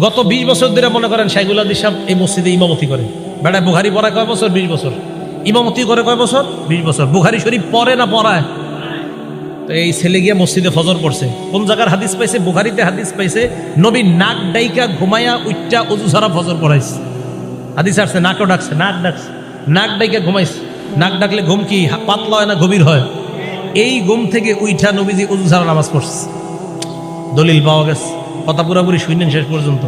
গত 20 বছর ধরে মনে করেন শাইখুল হাদিস সাহেব এই মসজিদে ইমামতি করে। বেটা বুখারী পড়ায় কয় বছর? 20 বছর। ইমামতি করে কয় বছর? 20 বছর। বুখারী শরীফ পড়ে না পড়ায়? তো এই ছেলে গিয়ে মসজিদে ফজর পড়ছে। কোন জায়গার হাদিস পাইছে? বুখারীতে হাদিস পাইছে নবী নাক ডাইকা ঘুমায়া উচ্চা অজু ছাড়া ফজর পড়াইছে। হাদিস আসছে নাকও ডাকছে, নাক ডাকছে, নাক ডাইকা ঘুমাইছে। নাক ডাকলে ঘুম কি পাতলা হয় না গভীর হয়? এই ঘুম থেকে উইঠা নবীজি অজু ছাড়া নামাজ পড়ছে। দলিল পাওয়া গেছে, কথা পুরাপুরি শুনলেন শেষ পর্যন্ত।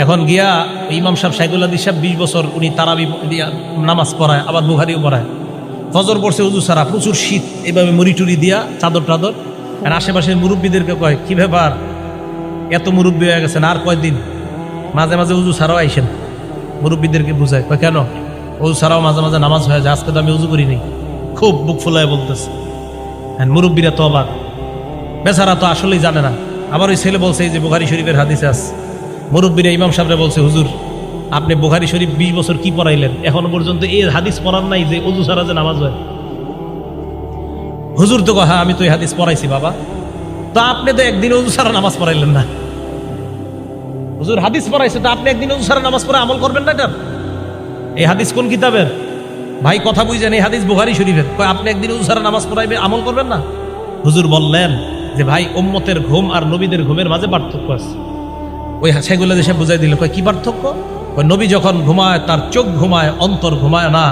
এখন গিয়া ইমাম সাহেব শাইখুল হাদিস সাহেব 20 বছর উনি তারাবি দিয়া নামাজ পড়ায়, আবার বুখারীও পড়ায়। ফজর পড়ছে অজু ছাড়া, প্রচুর শীত, এইভাবে মুড়ি টুরি দিয়া চাদর টাদর। আর আশেপাশের মুরব্বীদেরকে কয় কি ব্যাপার, এত মুরব্বী হয়ে গেছেন আর কয়দিন, মাঝে মাঝে অজু ছাড়াও আইসেন। মুরব্বীদেরকে বুঝায়, কয় কেন? অজু ছাড়াও মাঝে মাঝে নামাজ হয়ে যায়, আজকে তো আমি অজু করিনি। খুব বুক ফুলায় বলতেছে। হ্যাঁ, মুরব্বীরা তো অবাক, বেচারা তো আসলেই জানে না। আবার ওই ছেলে বলছে এই যে বুখারী শরীফের হাদিসে আছে। মুরব্বীরা ইমাম সাহেবরা বলছে, হুজুর আপনি বুখারী শরীফ 20 বছর কি পড়াইলেন, এখনো পর্যন্ত এই হাদিস পড়ার নাই যে অজু ছাড়া যে নামাজ হয়। হুজুর তো হ্যাঁ আমি তো এই হাদিস পড়াইছি বাবা। তো আপনি তো একদিন অজু ছাড়া নামাজ পড়াইলেন না। হুজুর হাদিস পড়াইছে, তো আপনি একদিন অজু ছাড়া নামাজ পড়ে আমল করবেন না? এটা এই হাদিস কোন কিতাবের? ভাই কথা বুঝছেন, এই হাদিস বুখারী শরীফের। কয় আপনি একদিন অজু ছাড়া নামাজ পড়াইবে, আমল করবেন না? হুজুর বললেন যে ভাই উম্মতের ঘুম আর নবীদের ঘুমের মাঝে পার্থক্য আছে। ওই শাইখুল হাদিস সাহেব বুঝাই দিল, কয় কি পার্থক্য? ওই নবী যখন ঘুমায় তার চোখ ঘুমায়, অন্তর ঘুমায় না।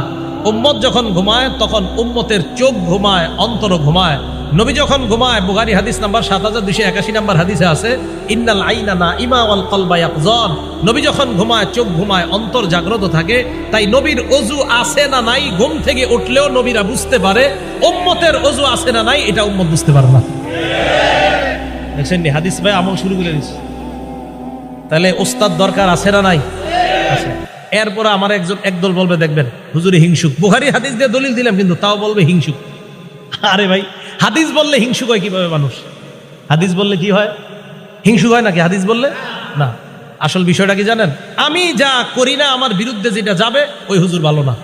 উম্মত যখন ঘুমায় তখন উম্মতের চোখ ঘুমায়, অন্তর ঘুমায়। নবী যখন ঘুমায়, বুখারী হাদিস নাম্বার 7281 নাম্বার হাদিসে আছে, ইন্নাল আইনা নাইমা ওয়াল কলবা ইয়াকযান। নবী যখন ঘুমায় চোখ ঘুমায়, অন্তর জাগ্রত থাকে। তাই নবীর অজু আছে না নাই ঘুম থেকে উঠলেও নবীরা বুঝতে পারে। উম্মতের অজু আছে না নাই এটা উম্মত বুঝতে পারে না। দেখছেন নি হাদিস ভাই আমল শুরু করে দিচ্ছে। তাহলে ওস্তাদ দরকার আছে না নাই? আছে। এরপরে আমার একদল বলবে দেখবেন হুজুরে হিংসুক। বুখারী হাদিস দিয়ে দলিল দিলাম কিন্তু তাও বলবে হিংসুক। আরে ভাই হাদিস বললে হিংসুক হয় কিভাবে মানুষ? হাদিস বললে কি হয়? হিংসুক হয় নাকি হাদিস বললে? না। আসল বিষয়টা কি জানেন? আমি যা করি না আমার বিরুদ্ধে যেটা যাবে ওই হুজুর ভালো না।